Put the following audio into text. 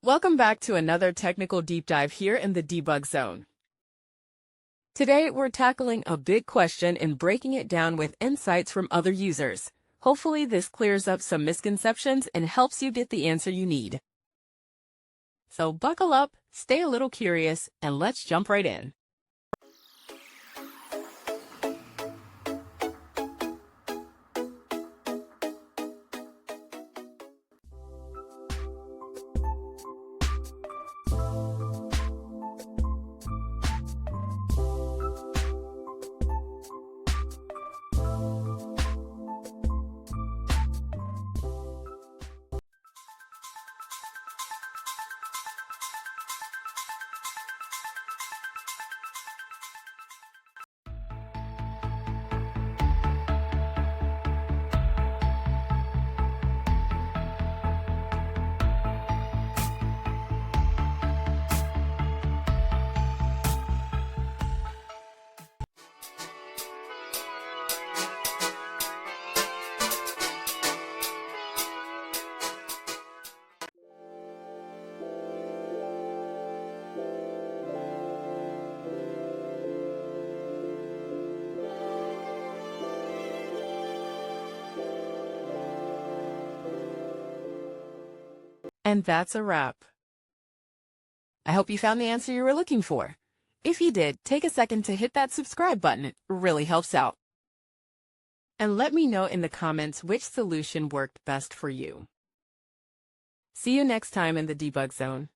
Welcome back to another technical deep dive here in the debug zone. Today, we're tackling a big question and breaking it down with insights from other users. Hopefully, this clears up some misconceptions and helps you get the answer you need. So buckle up, stay a little curious, and let's jump right in. And that's a wrap. I hope you found the answer you were looking for. If you did, take a second to hit that subscribe button. It really helps out. And let me know in the comments which solution worked best for you. See you next time in the debug zone.